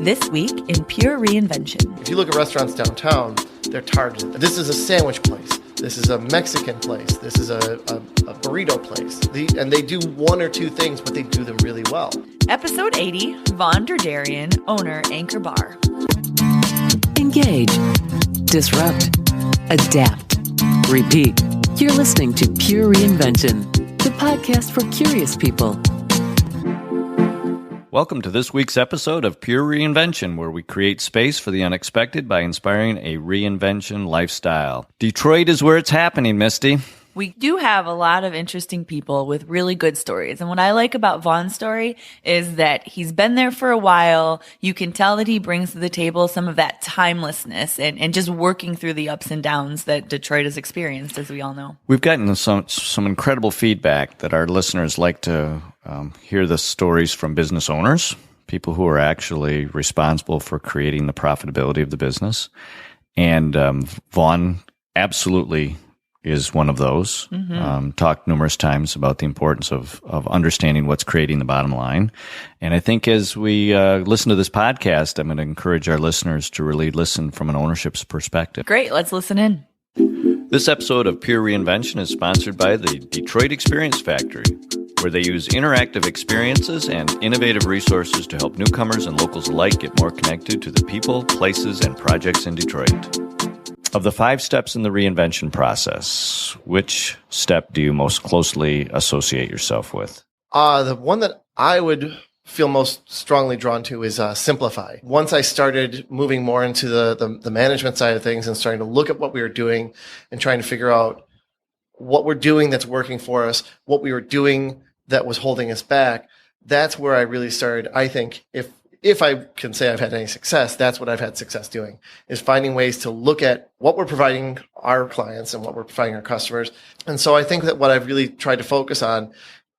This week in Pure Reinvention. If you look at restaurants downtown, they're targeted. This is a sandwich place. This is a Mexican place. This is a burrito place. And they do one or two things, but they do them really well. Episode 80, Vaughn Derderian, owner, Anchor Bar. Engage, disrupt, adapt, repeat. You're listening to Pure Reinvention, the podcast for curious people. Welcome to this week's episode of Pure Reinvention, where we create space for the unexpected by inspiring a reinvention lifestyle. Detroit is where it's happening, Misty. We do have a lot of interesting people with really good stories. And what I like about Vaughn's story is that he's been there for a while. You can tell that he brings to the table some of that timelessness and just working through the ups and downs that Detroit has experienced, as we all know. We've gotten some incredible feedback that our listeners like to hear the stories from business owners, people who are actually responsible for creating the profitability of the business. And Vaughn absolutely is one of those. Talked numerous times about the importance of understanding what's creating the bottom line. And I think as we listen to this podcast, I'm going to encourage our listeners to really listen from an ownership perspective. Great. Let's listen in. This episode of Pure Reinvention is sponsored by the Detroit Experience Factory, where they use interactive experiences and innovative resources to help newcomers and locals alike get more connected to the people, places, and projects in Detroit. Of the 5 steps in the reinvention process, which step do you most closely associate yourself with? The one that I would feel most strongly drawn to is simplify. Once I started moving more into the management side of things and starting to look at what we were doing and trying to figure out what we're doing that's working for us, what we were doing that was holding us back, that's where I really started. I think if I can say I've had any success, that's what I've had success doing, is finding ways to look at what we're providing our clients and what we're providing our customers. And so I think that what I've really tried to focus on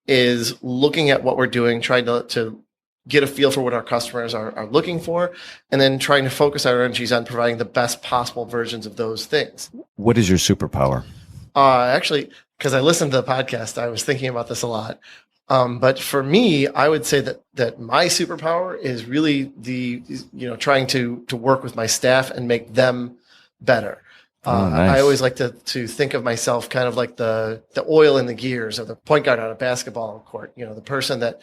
is looking at what we're doing, trying to get a feel for what our customers are looking for, and then trying to focus our energies on providing the best possible versions of those things. What is your superpower? Actually, because I listened to the podcast, I was thinking about this a lot. But for me, I would say that my superpower is really trying to work with my staff and make them better. Nice. I always like to think of myself kind of like the oil in the gears of the point guard on a basketball court. The person that,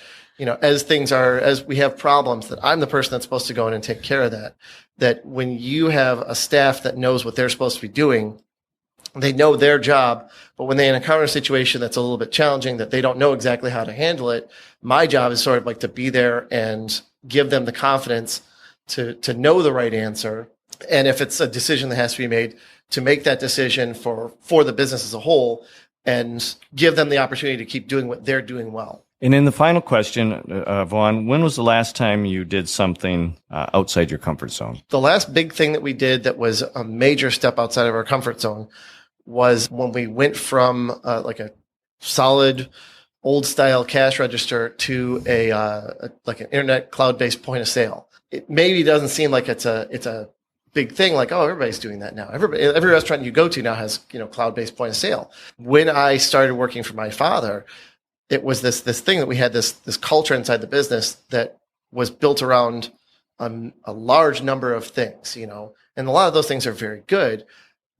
as we have problems, that I'm the person that's supposed to go in and take care of that. That when you have a staff that knows what they're supposed to be doing, they know their job, but when they encounter a situation that's a little bit challenging, that they don't know exactly how to handle it, my job is sort of like to be there and give them the confidence to know the right answer. And if it's a decision that has to be made, to make that decision for the business as a whole and give them the opportunity to keep doing what they're doing well. And in the final question, Vaughn, when was the last time you did something outside your comfort zone? The last big thing that we did that was a major step outside of our comfort zone was when we went from like a solid old style cash register to like an internet cloud-based point of sale. It maybe doesn't seem like it's a big thing, like, oh, everybody's doing that now. Every restaurant you go to now has, cloud-based point of sale. When I started working for my father, it was this thing that we had this culture inside the business that was built around a large number of things, and a lot of those things are very good,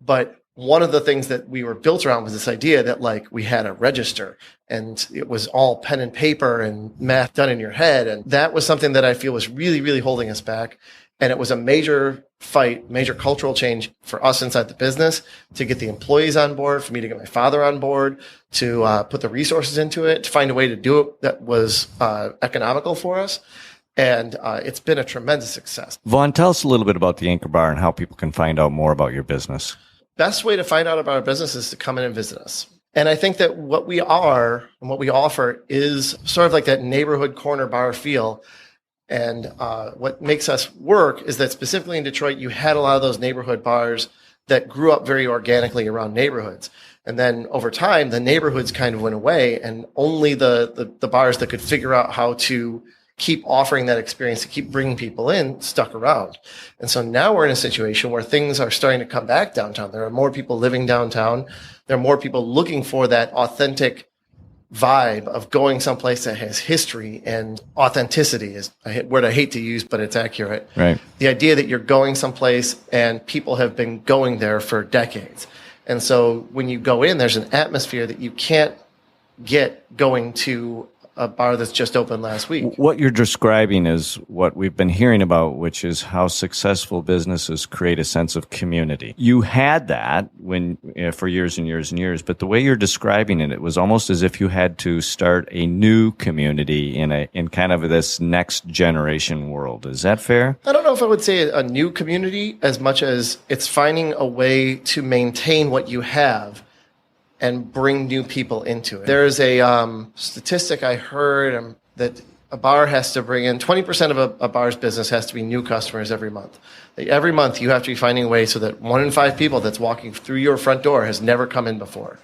but one of the things that we were built around was this idea that like we had a register and it was all pen and paper and math done in your head. And that was something that I feel was really, really holding us back. And it was a major fight, major cultural change for us inside the business to get the employees on board, for me to get my father on board, to put the resources into it, to find a way to do it that was economical for us. And it's been a tremendous success. Vaughn, tell us a little bit about the Anchor Bar and how people can find out more about your business. Best way to find out about our business is to come in and visit us. And I think that what we are and what we offer is sort of like that neighborhood corner bar feel. And what makes us work is that specifically in Detroit, you had a lot of those neighborhood bars that grew up very organically around neighborhoods. And then over time, the neighborhoods kind of went away, and only the bars that could figure out how to keep offering that experience, to keep bringing people in, stuck around. And so now we're in a situation where things are starting to come back downtown. There are more people living downtown. There are more people looking for that authentic vibe of going someplace that has history and authenticity is a word I hate to use, but it's accurate. Right. The idea that you're going someplace and people have been going there for decades. And so when you go in, there's an atmosphere that you can't get going to a bar that's just opened last week. What you're describing is what we've been hearing about, which is how successful businesses create a sense of community. You had that for years and years and years, but the way you're describing it, it was almost as if you had to start a new community in kind of this next generation world. Is that fair? I don't know if I would say a new community as much as it's finding a way to maintain what you have and bring new people into it. There's a statistic I heard that a bar has to bring in 20% of a bar's business has to be new customers every month. Every month you have to be finding a way so that 1 in 5 people that's walking through your front door has never come in before.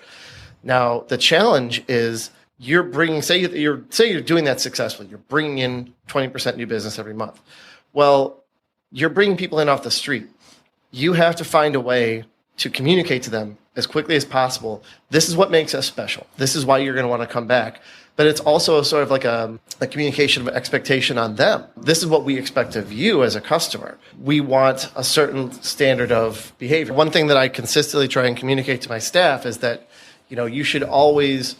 Now the challenge is you're bringing, say you're doing that successfully. You're bringing in 20% new business every month. Well, you're bringing people in off the street. You have to find a way to communicate to them as quickly as possible. This is what makes us special. This is why you're going to want to come back. But it's also sort of like a communication of expectation on them. This is what we expect of you as a customer. We want a certain standard of behavior. One thing that I consistently try and communicate to my staff is that, you should always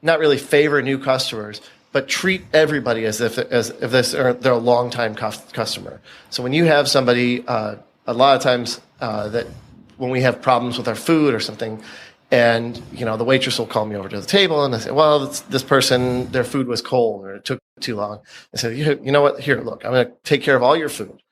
not really favor new customers, but treat everybody as if they're a longtime customer. So when you have somebody, a lot of times that when we have problems with our food or something, and the waitress will call me over to the table and I say, well, this person, their food was cold or it took too long. I said, you know what? Here, look, I'm going to take care of all your food.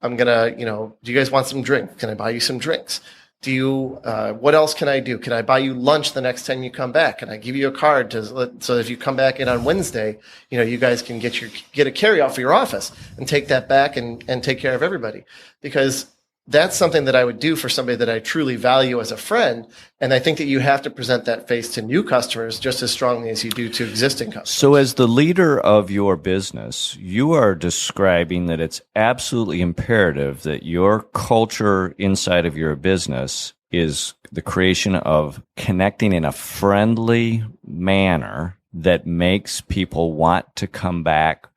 I'm going to, do you guys want some drink? Can I buy you some drinks? What else can I do? Can I buy you lunch the next time you come back? Can I give you a card so if you come back in on Wednesday, you guys can get a carry out for your office and take that back and take care of everybody? Because that's something that I would do for somebody that I truly value as a friend. And I think that you have to present that face to new customers just as strongly as you do to existing customers. So as the leader of your business, you are describing that it's absolutely imperative that your culture inside of your business is the creation of connecting in a friendly manner that makes people want to come back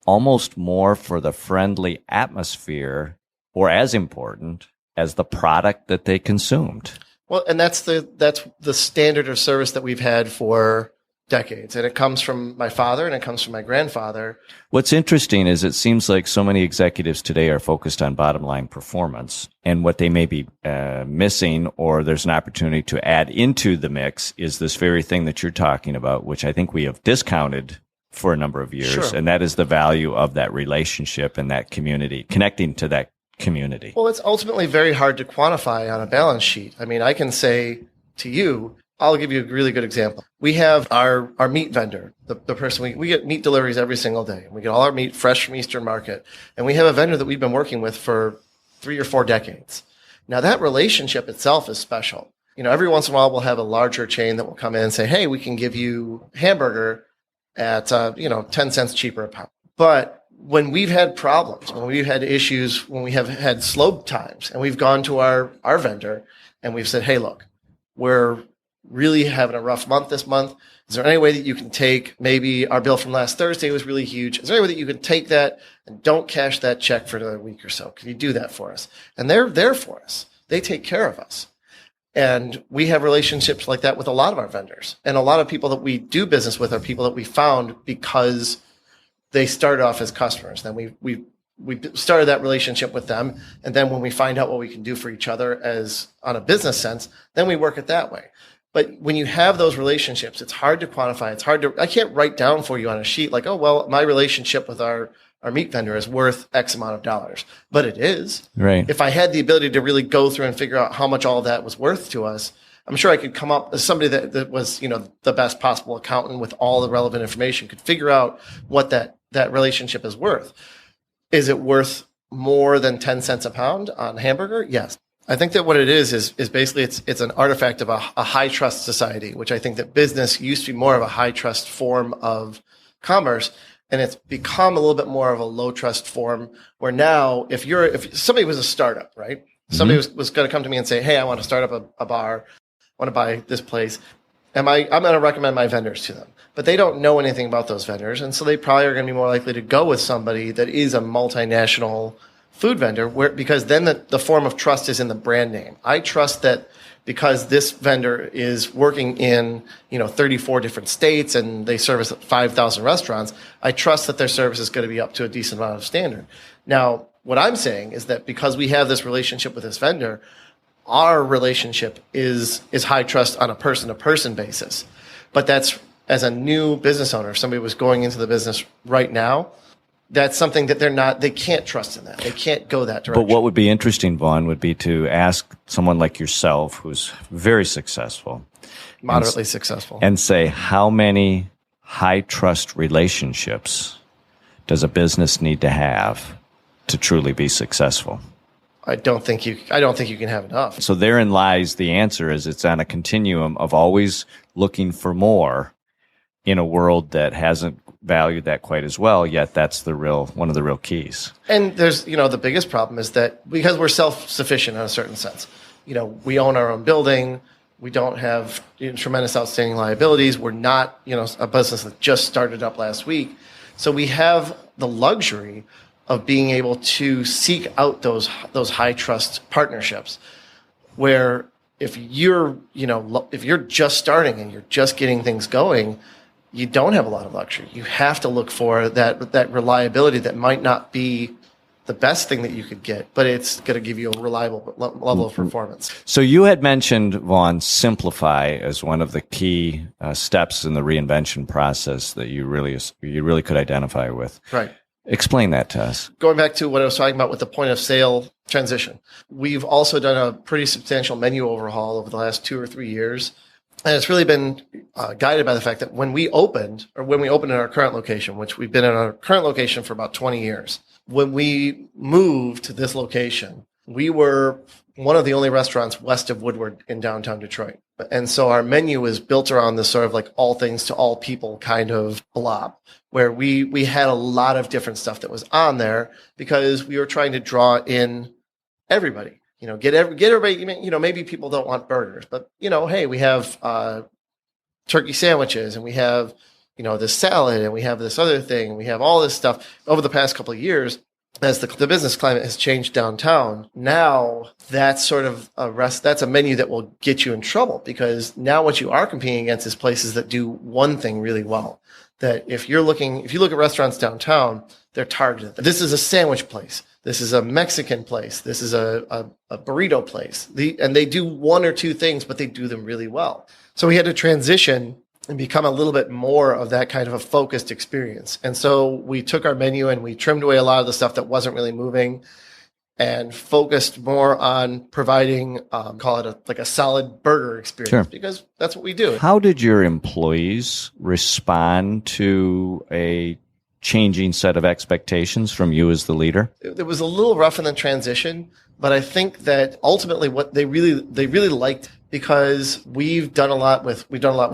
almost more for the friendly atmosphere, or as important as the product that they consumed. Well, and that's the standard of service that we've had for decades. And it comes from my father and it comes from my grandfather. What's interesting is it seems like so many executives today are focused on bottom line performance, and what they may be missing, or there's an opportunity to add into the mix, is this very thing that you're talking about, which I think we have discounted for a number of years. Sure. And that is the value of that relationship and that community, connecting to that community. Well, it's ultimately very hard to quantify on a balance sheet. I mean, I can say to you, I'll give you a really good example. We have our meat vendor, the person we get meat deliveries every single day. We get all our meat fresh from Eastern Market. And we have a vendor that we've been working with for 3 or 4 decades. Now that relationship itself is special. Every once in a while we'll have a larger chain that will come in and say, hey, we can give you hamburger at 10 cents cheaper a pound. But when we've had problems, when we've had issues, when we have had slow times, and we've gone to our vendor and we've said, hey, look, we're really having a rough month this month. Is there any way that you can take, maybe our bill from last Thursday was really huge. Is there any way that you can take that and don't cash that check for another week or so? Can you do that for us? And they're there for us. They take care of us. And we have relationships like that with a lot of our vendors. And a lot of people that we do business with are people that we found because they started off as customers. Then we started that relationship with them. And then when we find out what we can do for each other as on a business sense, then we work it that way. But when you have those relationships, it's hard to quantify. I can't write down for you on a sheet like, oh, well, my relationship with our meat vendor is worth X amount of dollars. But it is. Right. If I had the ability to really go through and figure out how much all that was worth to us, I'm sure I could come up as somebody that was, the best possible accountant with all the relevant information, could figure out what that relationship is worth. Is it worth more than 10 cents a pound on hamburger? Yes. I think that what it is basically it's an artifact of a high trust society, which I think that business used to be more of a high trust form of commerce. And it's become a little bit more of a low trust form where now if somebody was a startup, right? Somebody was going to come to me and say, hey, I want to start up a bar. I want to buy this place. I'm going to recommend my vendors to them. But they don't know anything about those vendors, and so they probably are going to be more likely to go with somebody that is a multinational food vendor, because then the form of trust is in the brand name. I trust that because this vendor is working in 34 different states and they service 5,000 restaurants, I trust that their service is going to be up to a decent amount of standard. Now, what I'm saying is that because we have this relationship with this vendor, our relationship is high trust on a person-to-person basis. But that's, as a new business owner, if somebody was going into the business right now, that's something that they can't trust in that. They can't go that direction. But what would be interesting, Vaughn, would be to ask someone like yourself, who's very successful, moderately successful, and say, how many high trust relationships does a business need to have to truly be successful? I don't think you can have enough. So therein lies the answer, is it's on a continuum of always looking for more in a world that hasn't valued that quite as well, yet that's one of the real keys. And there's, the biggest problem is that because we're self-sufficient in a certain sense, we own our own building, we don't have tremendous outstanding liabilities, we're not, a business that just started up last week. So we have the luxury of being able to seek out those high trust partnerships where if you're just starting and you're just getting things going, you don't have a lot of luxury. You have to look for that reliability that might not be the best thing that you could get, but it's going to give you a reliable level of performance. So you had mentioned, Vaughn, simplify as one of the key steps in the reinvention process that you really could identify with. Right. Explain that to us. Going back to what I was talking about with the point of sale transition, we've also done a pretty substantial menu overhaul over the last 2 or 3 years. And it's really been guided by the fact that when we opened in our current location, which we've been in our current location for about 20 years, when we moved to this location, we were one of the only restaurants west of Woodward in downtown Detroit. And so our menu is built around this sort of like all things to all people kind of blob, where we had a lot of different stuff that was on there because we were trying to draw in everybody. Get everybody, maybe people don't want burgers, but, hey, we have turkey sandwiches and we have, this salad and we have this other thing and we have all this stuff. Over the past couple of years, as the business climate has changed downtown, now that's sort of that's a menu that will get you in trouble, because now what you are competing against is places that do one thing really well. That if you look at restaurants downtown, they're targeted. This is a sandwich place. This is a Mexican place. This is a burrito place. And they do one or two things, but they do them really well. So we had to transition and become a little bit more of that kind of a focused experience. And so we took our menu and we trimmed away a lot of the stuff that wasn't really moving and focused more on providing, call it a solid burger experience, sure, because that's what we do. How did your employees respond to a changing set of expectations from you as the leader? It was a little rough in the transition, but I think that ultimately what they really liked, because we've done a lot with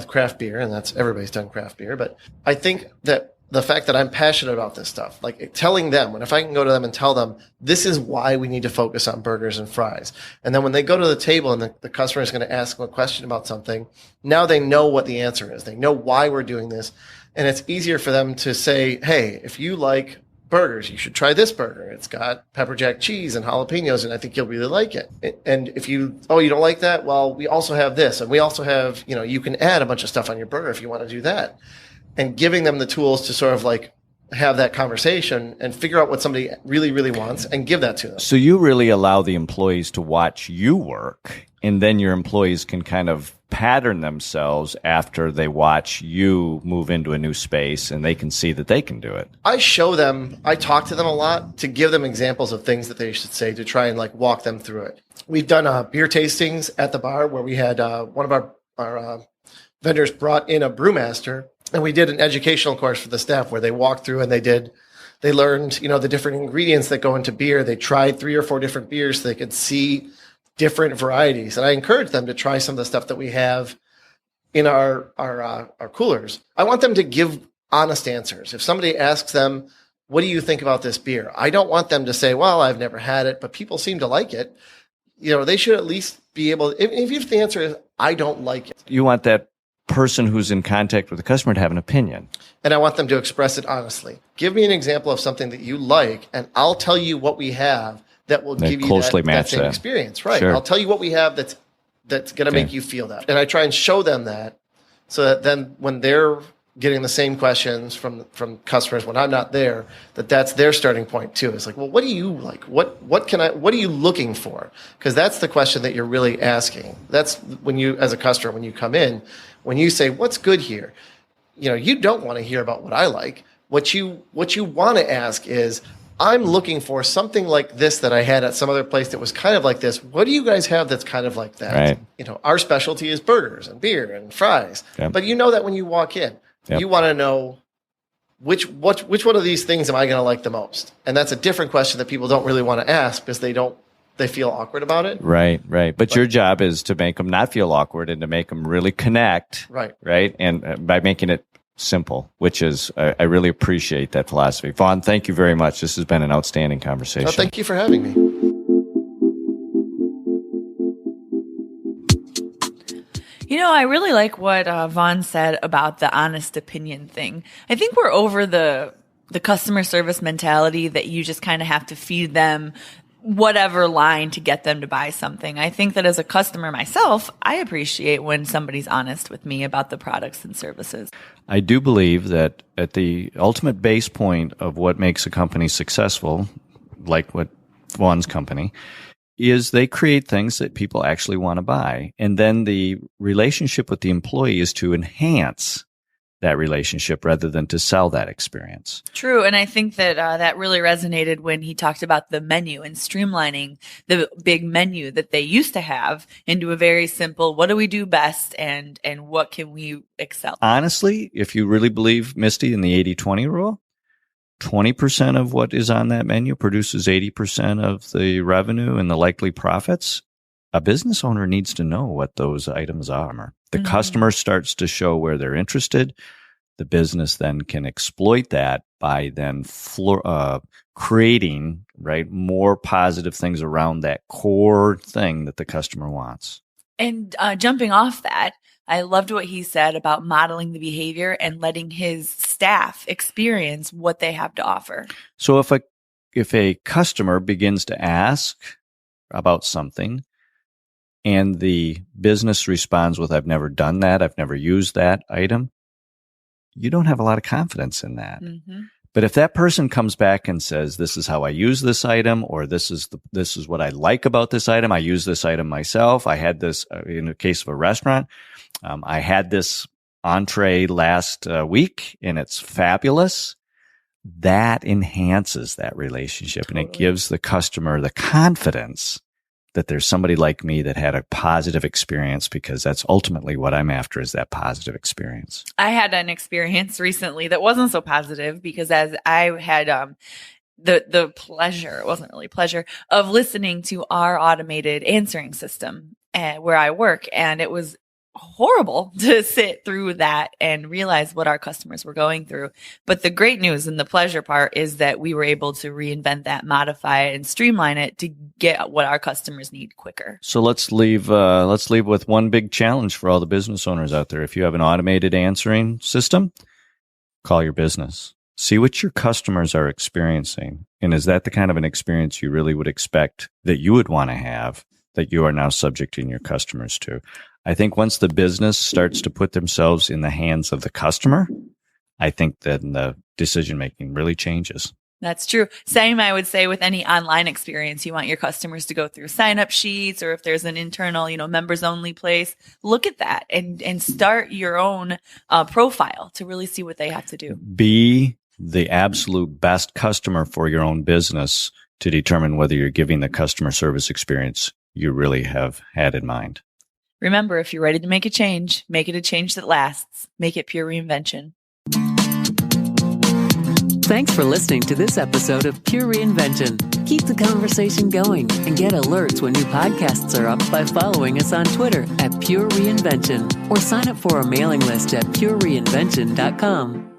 craft beer, and that's, everybody's done craft beer. But I think that the fact that I'm passionate about this stuff, like telling them, if I can go to them and tell them, this is why we need to focus on burgers and fries. And then when they go to the table and the customer is going to ask them a question about something, now they know what the answer is. They know why we're doing this. And it's easier for them to say, hey, if you like burgers, you should try this burger. It's got pepper jack cheese and jalapenos, and I think you'll really like it. And if you don't like that, well, we also have this. And we also have, you can add a bunch of stuff on your burger if you want to do that. And giving them the tools to sort of like have that conversation and figure out what somebody really, really wants and give that to them. So you really allow the employees to watch you work, and then your employees can kind of pattern themselves after they watch you move into a new space, and they can see that they can do it. I talk to them a lot to give them examples of things that they should say to try and like walk them through it. We've done beer tastings at the bar where we had one of our vendors brought in a brewmaster, and we did an educational course for the staff where they walked through and they learned, the different ingredients that go into beer. They tried 3 or 4 different beers so they could see different varieties. And I encourage them to try some of the stuff that we have in our coolers. I want them to give honest answers. If somebody asks them, what do you think about this beer? I don't want them to say, well, I've never had it, but people seem to like it. They should at least be able, if the answer is, I don't like it. You want that person who's in contact with the customer to have an opinion. And I want them to express it honestly. Give me an example of something that you like, and I'll tell you what we have that will give you that same experience. Right. Sure. I'll tell you what we have that's going to make you feel that. And I try and show them that so that then when they're getting the same questions from customers when I'm not there, that's their starting point too. It's like, well, what do you like? What are you looking for? Because that's the question that you're really asking. That's when you, as a customer, when you come in, when you say, what's good here? You don't want to hear about what I like. What you want to ask is, I'm looking for something like this that I had at some other place that was kind of like this. What do you guys have that's kind of like that? Right. Our specialty is burgers and beer and fries. Yep. But that when you walk in, you want to know which one of these things am I going to like the most? And that's a different question that people don't really want to ask because they feel awkward about it. Right. But your job is to make them not feel awkward and to make them really connect. Right. And by making it simple, which is, I really appreciate that philosophy. Vaughn, thank you very much. This has been an outstanding conversation. Oh, thank you for having me. I really like what Vaughn said about the honest opinion thing. I think we're over the customer service mentality that you just kind of have to feed them whatever line to get them to buy something. I think that as a customer myself, I appreciate when somebody's honest with me about the products and services. I do believe that at the ultimate base point of what makes a company successful, like what Vaughn's company, is they create things that people actually want to buy. And then the relationship with the employee is to enhance that relationship rather than to sell that experience. True. And I think that that really resonated when he talked about the menu and streamlining the big menu that they used to have into a very simple, what do we do best and what can we excel? Honestly, if you really believe, Misty, in the 80-20 rule, 20% of what is on that menu produces 80% of the revenue and the likely profits. A business owner needs to know what those items are. The customer starts to show where they're interested. The business then can exploit that by then creating more positive things around that core thing that the customer wants. And jumping off that, I loved what he said about modeling the behavior and letting his staff experience what they have to offer. So if a customer begins to ask about something and the business responds with, I've never done that, I've never used that item, you don't have a lot of confidence in that. Mm-hmm. But if that person comes back and says, this is how I use this item, or this is what I like about this item, I use this item myself, I had this, in the case of a restaurant, I had this entree last week and it's fabulous, that enhances that relationship. Totally. And it gives the customer the confidence that there's somebody like me that had a positive experience, because that's ultimately what I'm after, is that positive experience. I had an experience recently that wasn't so positive because as I had the pleasure, it wasn't really pleasure, of listening to our automated answering system where I work, and it was horrible to sit through that and realize what our customers were going through. But the great news and the pleasure part is that we were able to reinvent that, modify it, and streamline it to get what our customers need quicker. So let's leave with one big challenge for all the business owners out there. If you have an automated answering system, call your business. See what your customers are experiencing. And is that the kind of an experience you really would expect that you would want to have, that you are now subjecting your customers to? I think once the business starts to put themselves in the hands of the customer, I think then the decision-making really changes. That's true. Same, I would say, with any online experience. You want your customers to go through sign-up sheets, or if there's an internal, members-only place, look at that and start your own profile to really see what they have to do. Be the absolute best customer for your own business to determine whether you're giving the customer service experience you really have had in mind. Remember, if you're ready to make a change, make it a change that lasts. Make it pure reinvention. Thanks for listening to this episode of Pure Reinvention. Keep the conversation going and get alerts when new podcasts are up by following us on Twitter @Pure Reinvention, or sign up for our mailing list at purereinvention.com.